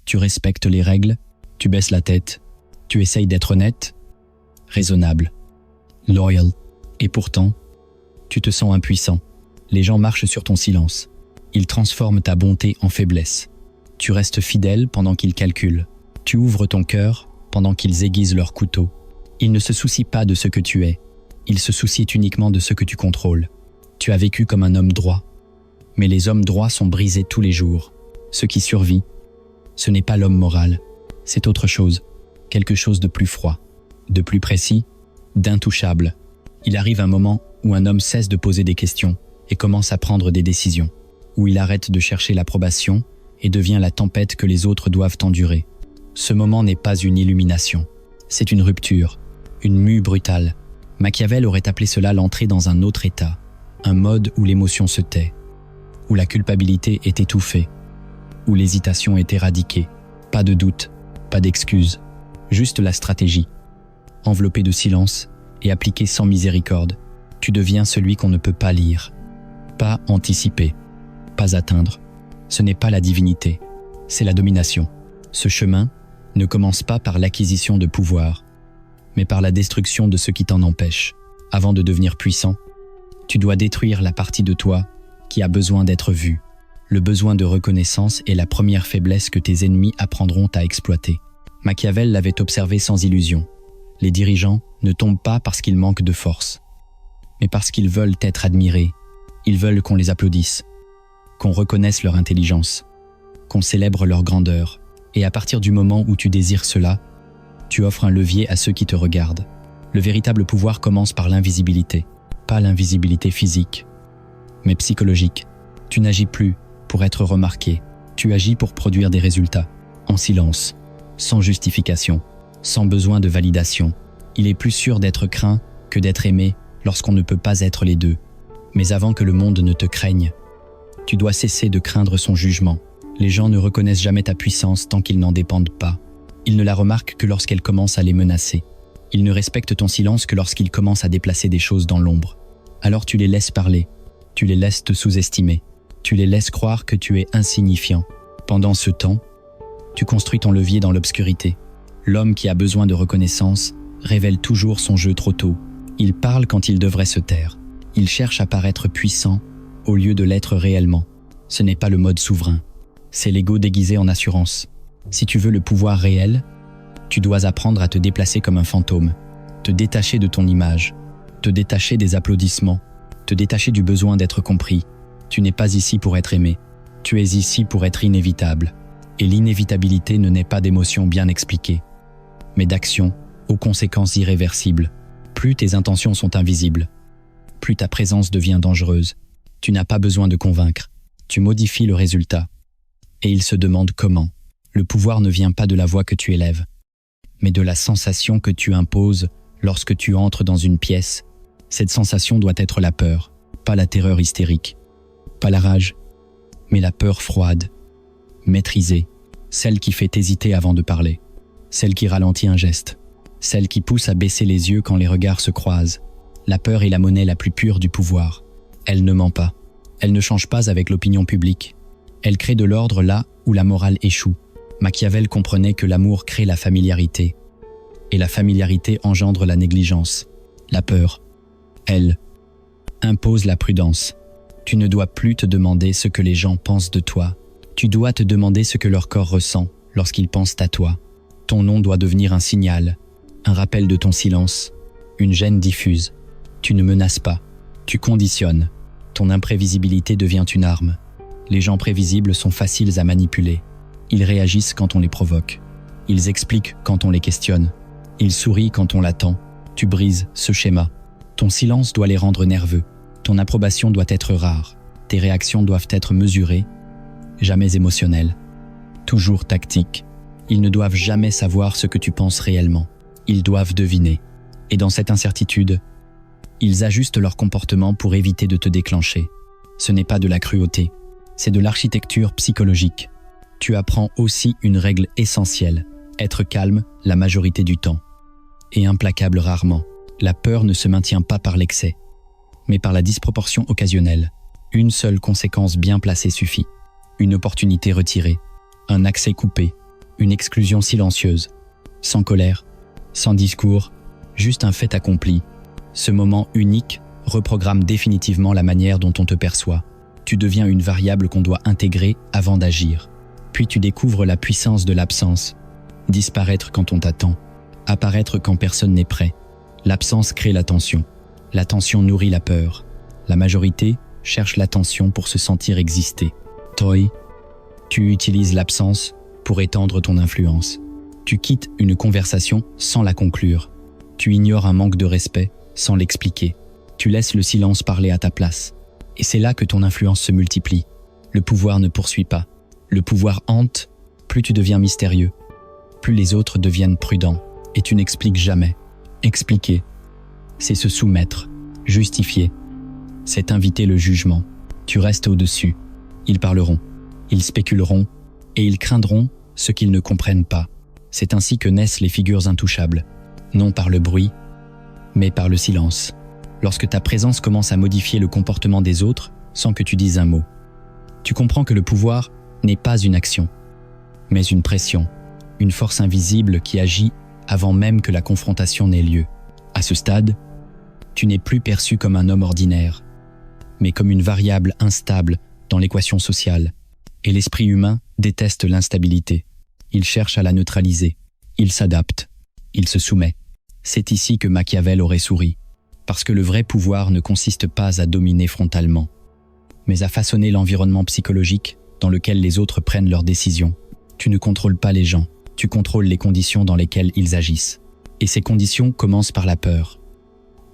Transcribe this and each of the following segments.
Tu respectes les règles, tu baisses la tête, tu essayes d'être honnête, raisonnable, loyal. Et pourtant, tu te sens impuissant. Les gens marchent sur ton silence. Ils transforment ta bonté en faiblesse. Tu restes fidèle pendant qu'ils calculent. Tu ouvres ton cœur pendant qu'ils aiguisent leur couteau. Ils ne se soucient pas de ce que tu es. Ils se soucient uniquement de ce que tu contrôles. Tu as vécu comme un homme droit. Mais les hommes droits sont brisés tous les jours. Ce qui survit, ce n'est pas l'homme moral. C'est autre chose. Quelque chose de plus froid, de plus précis, d'intouchable. Il arrive un moment où un homme cesse de poser des questions et commence à prendre des décisions, où il arrête de chercher l'approbation et devient la tempête que les autres doivent endurer. Ce moment n'est pas une illumination, c'est une rupture, une mue brutale. Machiavel aurait appelé cela l'entrée dans un autre état, un mode où l'émotion se tait, où la culpabilité est étouffée, où l'hésitation est éradiquée. Pas de doute, pas d'excuse, juste la stratégie. Enveloppée de silence et appliquée sans miséricorde, tu deviens celui qu'on ne peut pas lire, pas anticiper, pas atteindre. Ce n'est pas la divinité, c'est la domination. Ce chemin ne commence pas par l'acquisition de pouvoir, mais par la destruction de ce qui t'en empêche. Avant de devenir puissant, tu dois détruire la partie de toi qui a besoin d'être vue. Le besoin de reconnaissance est la première faiblesse que tes ennemis apprendront à exploiter. Machiavel l'avait observé sans illusion. Les dirigeants ne tombent pas parce qu'ils manquent de force, mais parce qu'ils veulent être admirés. Ils veulent qu'on les applaudisse, qu'on reconnaisse leur intelligence, qu'on célèbre leur grandeur. Et à partir du moment où tu désires cela, tu offres un levier à ceux qui te regardent. Le véritable pouvoir commence par l'invisibilité, pas l'invisibilité physique, mais psychologique. Tu n'agis plus pour être remarqué, tu agis pour produire des résultats, en silence, sans justification, sans besoin de validation. Il est plus sûr d'être craint que d'être aimé lorsqu'on ne peut pas être les deux. Mais avant que le monde ne te craigne, tu dois cesser de craindre son jugement. Les gens ne reconnaissent jamais ta puissance tant qu'ils n'en dépendent pas. Ils ne la remarquent que lorsqu'elle commence à les menacer. Ils ne respectent ton silence que lorsqu'ils commencent à déplacer des choses dans l'ombre. Alors tu les laisses parler, tu les laisses te sous-estimer, tu les laisses croire que tu es insignifiant. Pendant ce temps, tu construis ton levier dans l'obscurité. L'homme qui a besoin de reconnaissance révèle toujours son jeu trop tôt. Il parle quand il devrait se taire. Il cherche à paraître puissant au lieu de l'être réellement. Ce n'est pas le mode souverain, c'est l'ego déguisé en assurance. Si tu veux le pouvoir réel, tu dois apprendre à te déplacer comme un fantôme, te détacher de ton image, te détacher des applaudissements, te détacher du besoin d'être compris. Tu n'es pas ici pour être aimé, tu es ici pour être inévitable. Et l'inévitabilité ne naît pas d'émotions bien expliquées, mais d'actions aux conséquences irréversibles. Plus tes intentions sont invisibles, plus ta présence devient dangereuse. Tu n'as pas besoin de convaincre, tu modifies le résultat. Et il se demande comment. Le pouvoir ne vient pas de la voix que tu élèves, mais de la sensation que tu imposes lorsque tu entres dans une pièce. Cette sensation doit être la peur, pas la terreur hystérique, pas la rage, mais la peur froide, maîtrisée, celle qui fait hésiter avant de parler, celle qui ralentit un geste, celle qui pousse à baisser les yeux quand les regards se croisent. La peur est la monnaie la plus pure du pouvoir. Elle ne ment pas, elle ne change pas avec l'opinion publique. Elle crée de l'ordre là où la morale échoue. Machiavel comprenait que l'amour crée la familiarité, et la familiarité engendre la négligence. La peur, elle, impose la prudence. Tu ne dois plus te demander ce que les gens pensent de toi. Tu dois te demander ce que leur corps ressent lorsqu'ils pensent à toi. Ton nom doit devenir un signal, un rappel de ton silence, une gêne diffuse. Tu ne menaces pas, tu conditionnes. Ton imprévisibilité devient une arme. Les gens prévisibles sont faciles à manipuler. Ils réagissent quand on les provoque. Ils expliquent quand on les questionne. Ils sourient quand on l'attend. Tu brises ce schéma. Ton silence doit les rendre nerveux. Ton approbation doit être rare. Tes réactions doivent être mesurées, jamais émotionnelles. Toujours tactiques. Ils ne doivent jamais savoir ce que tu penses réellement. Ils doivent deviner. Et dans cette incertitude, ils ajustent leur comportement pour éviter de te déclencher. Ce n'est pas de la cruauté, c'est de l'architecture psychologique. Tu apprends aussi une règle essentielle, être calme la majorité du temps, et implacable rarement. La peur ne se maintient pas par l'excès, mais par la disproportion occasionnelle. Une seule conséquence bien placée suffit. Une opportunité retirée, un accès coupé, Une exclusion silencieuse, sans colère, sans discours, juste un fait accompli. Ce moment unique reprogramme définitivement la manière dont on te perçoit. Tu deviens une variable qu'on doit intégrer avant d'agir. Puis tu découvres la puissance de l'absence. Disparaître quand on t'attend, apparaître quand personne n'est prêt. L'absence crée l'attention. L'attention nourrit la peur. La majorité cherche l'attention pour se sentir exister. Toi, tu utilises l'absence pour étendre ton influence. Tu quittes une conversation sans la conclure. Tu ignores un manque de respect sans l'expliquer. Tu laisses le silence parler à ta place. Et c'est là que ton influence se multiplie. Le pouvoir ne poursuit pas. Le pouvoir hante, plus tu deviens mystérieux, plus les autres deviennent prudents. Et tu n'expliques jamais. Expliquer, c'est se soumettre. Justifier, c'est inviter le jugement. Tu restes au-dessus. Ils parleront, ils spéculeront, et ils craindront ce qu'ils ne comprennent pas. C'est ainsi que naissent les figures intouchables, non par le bruit, mais par le silence. Lorsque ta présence commence à modifier le comportement des autres sans que tu dises un mot, tu comprends que le pouvoir n'est pas une action, mais une pression, une force invisible qui agit avant même que la confrontation n'ait lieu. À ce stade, tu n'es plus perçu comme un homme ordinaire, mais comme une variable instable dans l'équation sociale. Et l'esprit humain déteste l'instabilité. Il cherche à la neutraliser. Il s'adapte. Il se soumet. C'est ici que Machiavel aurait souri. Parce que le vrai pouvoir ne consiste pas à dominer frontalement, mais à façonner l'environnement psychologique dans lequel les autres prennent leurs décisions. Tu ne contrôles pas les gens, tu contrôles les conditions dans lesquelles ils agissent. Et ces conditions commencent par la peur,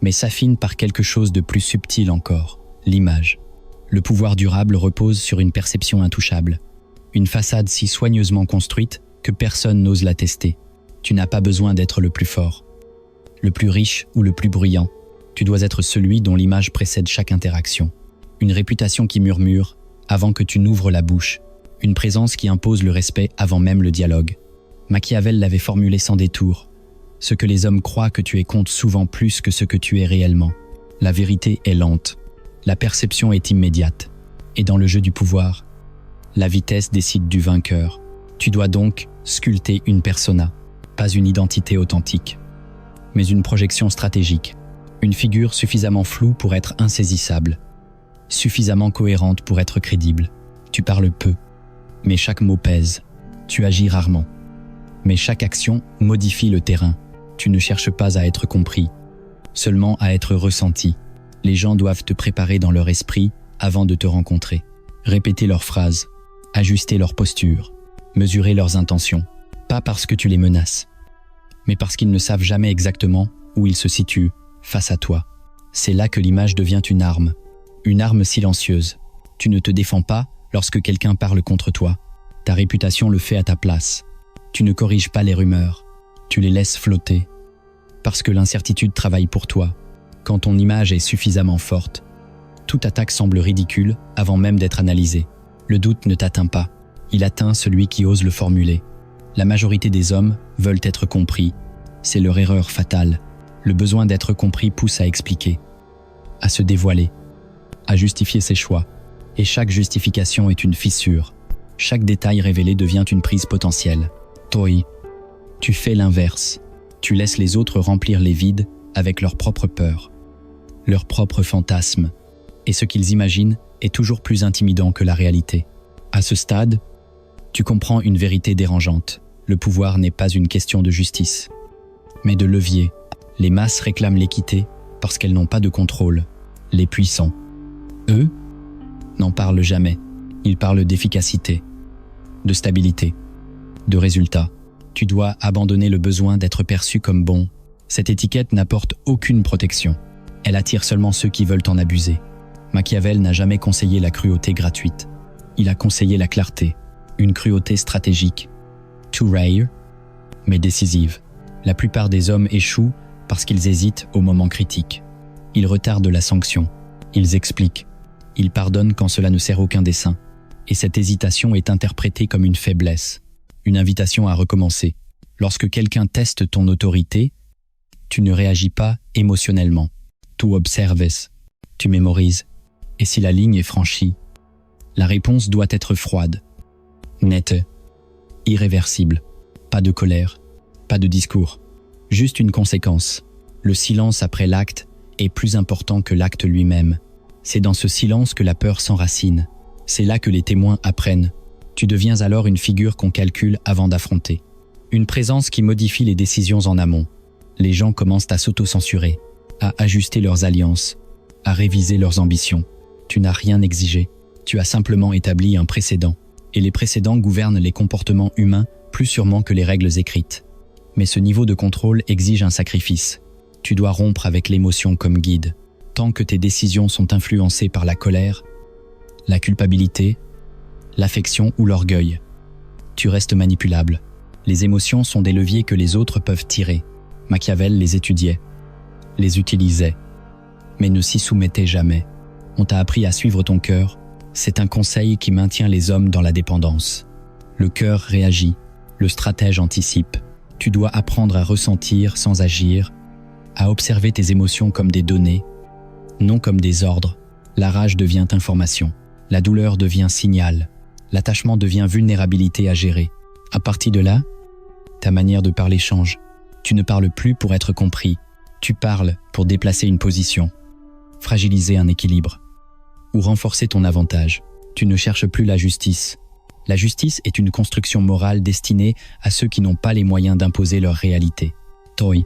mais s'affinent par quelque chose de plus subtil encore, l'image. Le pouvoir durable repose sur une perception intouchable, une façade si soigneusement construite que personne n'ose la tester. Tu n'as pas besoin d'être le plus fort, le plus riche ou le plus bruyant. Tu dois être celui dont l'image précède chaque interaction. Une réputation qui murmure avant que tu n'ouvres la bouche. Une présence qui impose le respect avant même le dialogue. Machiavel l'avait formulé sans détour. Ce que les hommes croient que tu es compte souvent plus que ce que tu es réellement. La vérité est lente. La perception est immédiate. Et dans le jeu du pouvoir, la vitesse décide du vainqueur. Tu dois donc sculpter une persona, pas une identité authentique, mais une projection stratégique. Une figure suffisamment floue pour être insaisissable, suffisamment cohérente pour être crédible. Tu parles peu, mais chaque mot pèse. Tu agis rarement, mais chaque action modifie le terrain. Tu ne cherches pas à être compris, seulement à être ressenti. Les gens doivent te préparer dans leur esprit avant de te rencontrer. Répéter leurs phrases, ajuster leur posture, mesurer leurs intentions. Pas parce que tu les menaces, mais parce qu'ils ne savent jamais exactement où ils se situent face à toi. C'est là que l'image devient une arme silencieuse. Tu ne te défends pas lorsque quelqu'un parle contre toi. Ta réputation le fait à ta place. Tu ne corriges pas les rumeurs, tu les laisses flotter. Parce que l'incertitude travaille pour toi. Quand ton image est suffisamment forte, toute attaque semble ridicule avant même d'être analysée. Le doute ne t'atteint pas, il atteint celui qui ose le formuler. La majorité des hommes veulent être compris. C'est leur erreur fatale. Le besoin d'être compris pousse à expliquer, à se dévoiler, à justifier ses choix. Et chaque justification est une fissure. Chaque détail révélé devient une prise potentielle. Toi, tu fais l'inverse. Tu laisses les autres remplir les vides avec leurs propres peurs, leurs propres fantasmes. Et ce qu'ils imaginent est toujours plus intimidant que la réalité. À ce stade, tu comprends une vérité dérangeante. Le pouvoir n'est pas une question de justice, mais de levier. Les masses réclament l'équité parce qu'elles n'ont pas de contrôle. Les puissants, eux, n'en parlent jamais. Ils parlent d'efficacité, de stabilité, de résultats. Tu dois abandonner le besoin d'être perçu comme bon. Cette étiquette n'apporte aucune protection. Elle attire seulement ceux qui veulent en abuser. Machiavel n'a jamais conseillé la cruauté gratuite. Il a conseillé la clarté, une cruauté stratégique. Too rare, mais décisive. La plupart des hommes échouent parce qu'ils hésitent au moment critique. Ils retardent la sanction. Ils expliquent. Ils pardonnent quand cela ne sert aucun dessein. Et cette hésitation est interprétée comme une faiblesse, une invitation à recommencer. Lorsque quelqu'un teste ton autorité, tu ne réagis pas émotionnellement. Tu observes, tu mémorises. Et si la ligne est franchie, la réponse doit être froide, nette, irréversible. Pas de colère, pas de discours, juste une conséquence. Le silence après l'acte est plus important que l'acte lui-même. C'est dans ce silence que la peur s'enracine. C'est là que les témoins apprennent. Tu deviens alors une figure qu'on calcule avant d'affronter. Une présence qui modifie les décisions en amont. Les gens commencent à s'auto-censurer, à ajuster leurs alliances, à réviser leurs ambitions. Tu n'as rien exigé, tu as simplement établi un précédent. Et les précédents gouvernent les comportements humains plus sûrement que les règles écrites. Mais ce niveau de contrôle exige un sacrifice. Tu dois rompre avec l'émotion comme guide. Tant que tes décisions sont influencées par la colère, la culpabilité, l'affection ou l'orgueil, tu restes manipulable. Les émotions sont des leviers que les autres peuvent tirer. Machiavel les étudiait, les utilisait, mais ne s'y soumettait jamais. On t'a appris à suivre ton cœur. C'est un conseil qui maintient les hommes dans la dépendance. Le cœur réagit, le stratège anticipe. Tu dois apprendre à ressentir sans agir, à observer tes émotions comme des données, non comme des ordres. La rage devient information, la douleur devient signal, l'attachement devient vulnérabilité à gérer. À partir de là, ta manière de parler change. Tu ne parles plus pour être compris, tu parles pour déplacer une position, fragiliser un équilibre ou renforcer ton avantage. Tu ne cherches plus la justice. La justice est une construction morale destinée à ceux qui n'ont pas les moyens d'imposer leur réalité. Toi,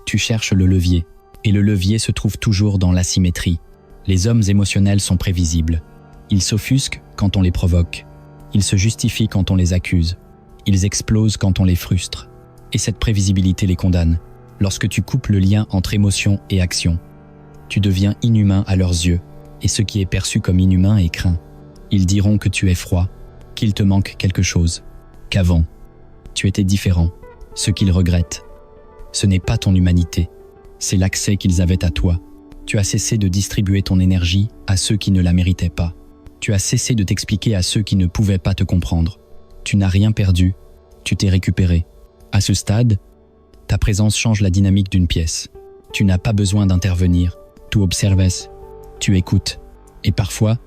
tu cherches le levier, et le levier se trouve toujours dans l'asymétrie. Les hommes émotionnels sont prévisibles. Ils s'offusquent quand on les provoque. Ils se justifient quand on les accuse. Ils explosent quand on les frustre. Et cette prévisibilité les condamne. Lorsque tu coupes le lien entre émotion et action, tu deviens inhumain à leurs yeux, et ce qui est perçu comme inhumain est craint. Ils diront que tu es froid, qu'il te manque quelque chose, qu'avant, tu étais différent. Ce qu'ils regrettent, ce n'est pas ton humanité, c'est l'accès qu'ils avaient à toi. Tu as cessé de distribuer ton énergie à ceux qui ne la méritaient pas. Tu as cessé de t'expliquer à ceux qui ne pouvaient pas te comprendre. Tu n'as rien perdu, tu t'es récupéré. À ce stade, ta présence change la dynamique d'une pièce. Tu n'as pas besoin d'intervenir, tu observes, tu écoutes, et parfois,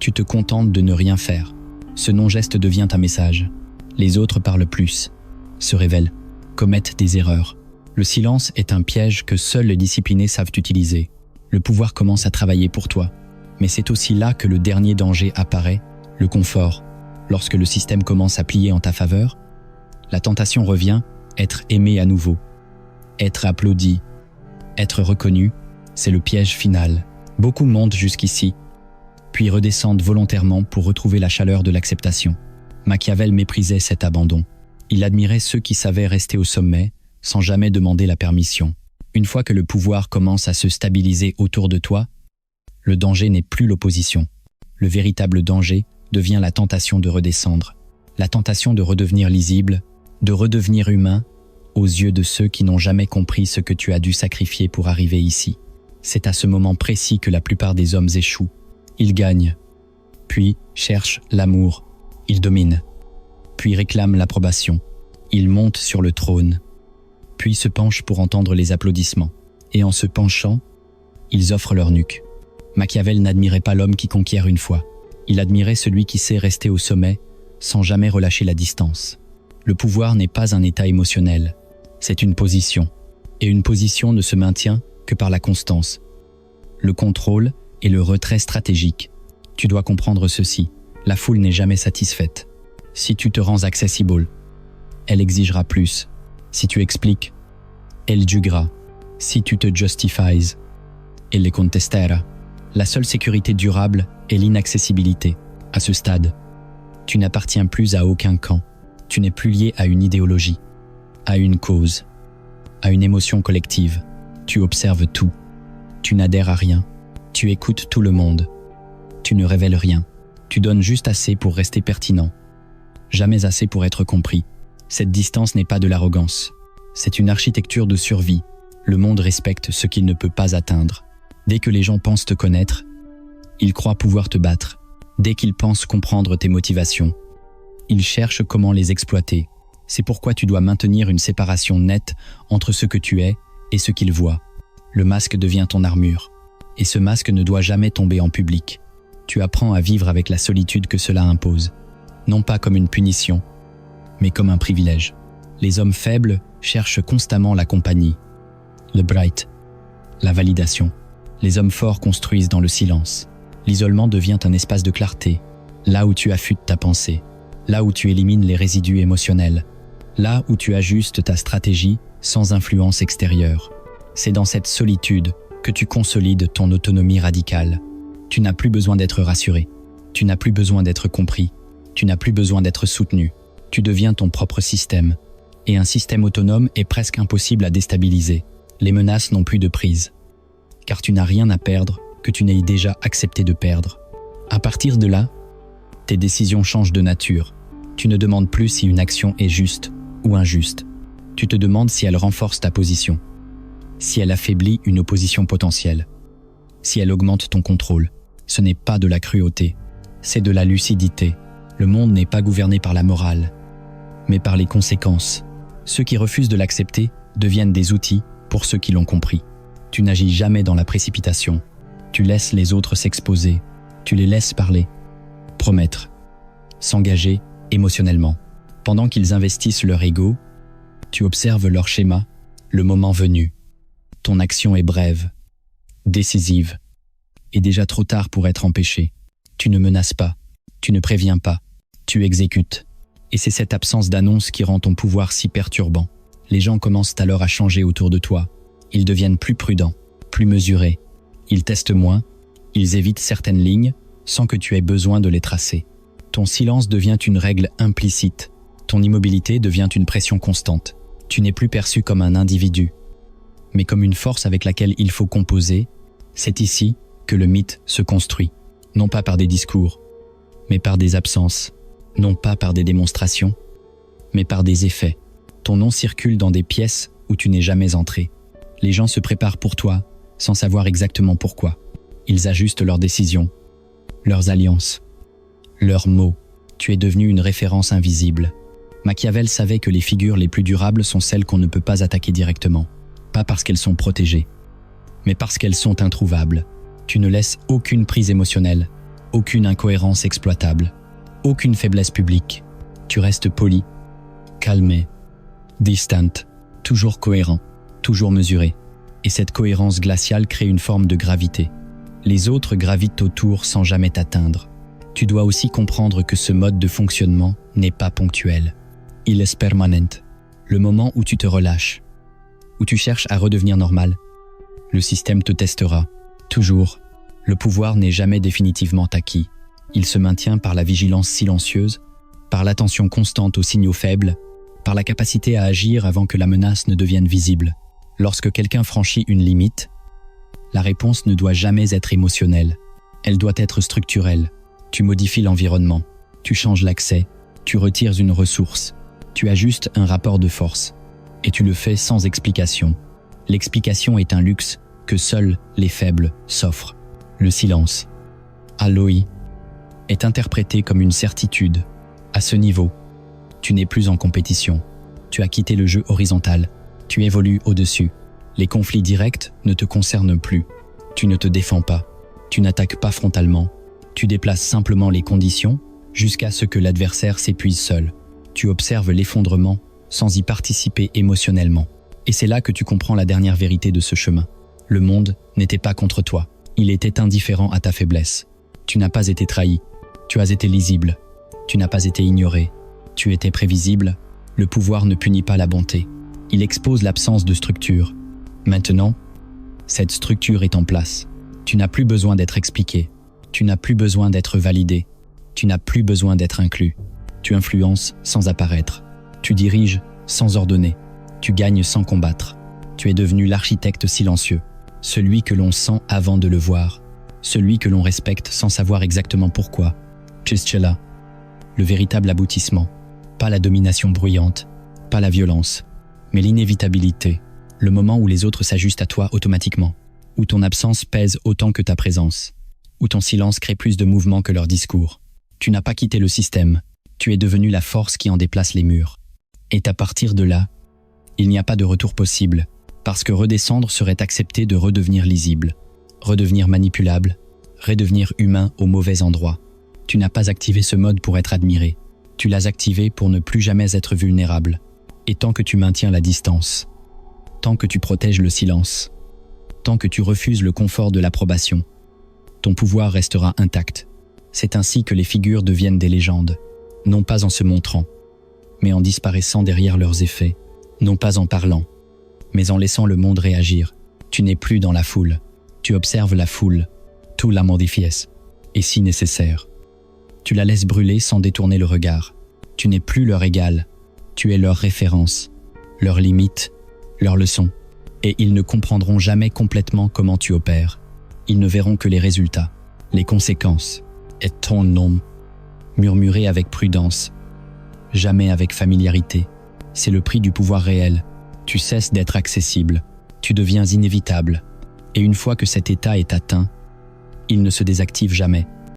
tu te contentes de ne rien faire. Ce non-geste devient un message. Les autres parlent plus, se révèlent, commettent des erreurs. Le silence est un piège que seuls les disciplinés savent utiliser. Le pouvoir commence à travailler pour toi. Mais c'est aussi là que le dernier danger apparaît, le confort. Lorsque le système commence à plier en ta faveur, la tentation revient, être aimé à nouveau, être applaudi, être reconnu, c'est le piège final. Beaucoup montent jusqu'ici, puis redescendent volontairement pour retrouver la chaleur de l'acceptation. Machiavel méprisait cet abandon. Il admirait ceux qui savaient rester au sommet, sans jamais demander la permission. Une fois que le pouvoir commence à se stabiliser autour de toi, le danger n'est plus l'opposition. Le véritable danger devient la tentation de redescendre, la tentation de redevenir lisible, de redevenir humain, aux yeux de ceux qui n'ont jamais compris ce que tu as dû sacrifier pour arriver ici. C'est à ce moment précis que la plupart des hommes échouent. Ils gagnent, puis cherchent l'amour. Ils dominent, puis réclament l'approbation. Ils montent sur le trône, puis se penchent pour entendre les applaudissements. Et en se penchant, ils offrent leur nuque. Machiavel n'admirait pas l'homme qui conquiert une fois. Il admirait celui qui sait rester au sommet sans jamais relâcher la distance. Le pouvoir n'est pas un état émotionnel, c'est une position. Et une position ne se maintient que par la constance, le contrôle et le retrait stratégique. Tu dois comprendre ceci, la foule n'est jamais satisfaite. Si tu te rends accessible, elle exigera plus. Si tu expliques, elle jugera. Si tu te justifies, elle les contestera. La seule sécurité durable est l'inaccessibilité. À ce stade, tu n'appartiens plus à aucun camp. Tu n'es plus lié à une idéologie, à une cause, à une émotion collective. Tu observes tout. Tu n'adhères à rien. Tu écoutes tout le monde. Tu ne révèles rien. Tu donnes juste assez pour rester pertinent. Jamais assez pour être compris. Cette distance n'est pas de l'arrogance. C'est une architecture de survie. Le monde respecte ce qu'il ne peut pas atteindre. Dès que les gens pensent te connaître, ils croient pouvoir te battre. Dès qu'ils pensent comprendre tes motivations, ils cherchent comment les exploiter. C'est pourquoi tu dois maintenir une séparation nette entre ce que tu es et ce qu'ils voient. Le masque devient ton armure. Et ce masque ne doit jamais tomber en public. Tu apprends à vivre avec la solitude que cela impose. Non pas comme une punition, mais comme un privilège. Les hommes faibles cherchent constamment la compagnie, le bright, la validation. Les hommes forts construisent dans le silence. L'isolement devient un espace de clarté, là où tu affûtes ta pensée, là où tu élimines les résidus émotionnels, là où tu ajustes ta stratégie sans influence extérieure. C'est dans cette solitude que tu consolides ton autonomie radicale. Tu n'as plus besoin d'être rassuré, tu n'as plus besoin d'être compris, tu n'as plus besoin d'être soutenu. Tu deviens ton propre système. Et un système autonome est presque impossible à déstabiliser. Les menaces n'ont plus de prise. Car tu n'as rien à perdre que tu n'aies déjà accepté de perdre. À partir de là, tes décisions changent de nature. Tu ne demandes plus si une action est juste ou injuste. Tu te demandes si elle renforce ta position, si elle affaiblit une opposition potentielle, si elle augmente ton contrôle. Ce n'est pas de la cruauté, c'est de la lucidité. Le monde n'est pas gouverné par la morale, mais par les conséquences. Ceux qui refusent de l'accepter deviennent des outils pour ceux qui l'ont compris. Tu n'agis jamais dans la précipitation. Tu laisses les autres s'exposer. Tu les laisses parler, promettre, s'engager émotionnellement. Pendant qu'ils investissent leur ego, tu observes leur schéma, le moment venu. Ton action est brève, décisive, et déjà trop tard pour être empêchée. Tu ne menaces pas, tu ne préviens pas, tu exécutes. Et c'est cette absence d'annonce qui rend ton pouvoir si perturbant. Les gens commencent alors à changer autour de toi. Ils deviennent plus prudents, plus mesurés. Ils testent moins, ils évitent certaines lignes sans que tu aies besoin de les tracer. Ton silence devient une règle implicite. Ton immobilité devient une pression constante. Tu n'es plus perçu comme un individu, mais comme une force avec laquelle il faut composer. C'est ici que le mythe se construit, non pas par des discours, mais par des absences, non pas par des démonstrations, mais par des effets. Ton nom circule dans des pièces où tu n'es jamais entré. Les gens se préparent pour toi, sans savoir exactement pourquoi. Ils ajustent leurs décisions, leurs alliances, leurs mots. Tu es devenu une référence invisible. Machiavel savait que les figures les plus durables sont celles qu'on ne peut pas attaquer directement. Pas parce qu'elles sont protégées, mais parce qu'elles sont introuvables. Tu ne laisses aucune prise émotionnelle, aucune incohérence exploitable, aucune faiblesse publique. Tu restes poli, calmé, distant, toujours cohérent, toujours mesuré. Et cette cohérence glaciale crée une forme de gravité. Les autres gravitent autour sans jamais t'atteindre. Tu dois aussi comprendre que ce mode de fonctionnement n'est pas ponctuel. Il est permanent. Le moment où tu te relâches, où tu cherches à redevenir normal, le système te testera. Toujours, le pouvoir n'est jamais définitivement acquis. Il se maintient par la vigilance silencieuse, par l'attention constante aux signaux faibles, par la capacité à agir avant que la menace ne devienne visible. Lorsque quelqu'un franchit une limite, la réponse ne doit jamais être émotionnelle. Elle doit être structurelle. Tu modifies l'environnement, tu changes l'accès, tu retires une ressource, tu ajustes un rapport de force. Et tu le fais sans explication. L'explication est un luxe que seuls les faibles s'offrent. Le silence, Aloï, est interprété comme une certitude. À ce niveau, tu n'es plus en compétition. Tu as quitté le jeu horizontal. Tu évolues au-dessus. Les conflits directs ne te concernent plus. Tu ne te défends pas. Tu n'attaques pas frontalement. Tu déplaces simplement les conditions jusqu'à ce que l'adversaire s'épuise seul. Tu observes l'effondrement sans y participer émotionnellement. Et c'est là que tu comprends la dernière vérité de ce chemin. Le monde n'était pas contre toi. Il était indifférent à ta faiblesse. Tu n'as pas été trahi. Tu as été lisible. Tu n'as pas été ignoré. Tu étais prévisible. Le pouvoir ne punit pas la bonté. Il expose l'absence de structure. Maintenant, cette structure est en place. Tu n'as plus besoin d'être expliqué. Tu n'as plus besoin d'être validé. Tu n'as plus besoin d'être inclus. Tu influences sans apparaître. Tu diriges sans ordonner. Tu gagnes sans combattre. Tu es devenu l'architecte silencieux, celui que l'on sent avant de le voir, celui que l'on respecte sans savoir exactement pourquoi. Chiscela, le véritable aboutissement, pas la domination bruyante, pas la violence, mais l'inévitabilité, le moment où les autres s'ajustent à toi automatiquement, où ton absence pèse autant que ta présence, où ton silence crée plus de mouvement que leur discours. Tu n'as pas quitté le système, tu es devenu la force qui en déplace les murs. Et à partir de là, il n'y a pas de retour possible, parce que redescendre serait accepter de redevenir lisible, redevenir manipulable, redevenir humain au mauvais endroit. Tu n'as pas activé ce mode pour être admiré, tu l'as activé pour ne plus jamais être vulnérable. Et tant que tu maintiens la distance, tant que tu protèges le silence, tant que tu refuses le confort de l'approbation, ton pouvoir restera intact. C'est ainsi que les figures deviennent des légendes, non pas en se montrant, mais en disparaissant derrière leurs effets, non pas en parlant, mais en laissant le monde réagir. Tu n'es plus dans la foule, tu observes la foule, tout la modifies, et si nécessaire. Tu la laisses brûler sans détourner le regard. Tu n'es plus leur égal, tu es leur référence, leurs limites, leurs leçons, et ils ne comprendront jamais complètement comment tu opères. Ils ne verront que les résultats, les conséquences, et ton nom, murmuré avec prudence, jamais avec familiarité. C'est le prix du pouvoir réel. Tu cesses d'être accessible, tu deviens inévitable, et une fois que cet état est atteint, il ne se désactive jamais.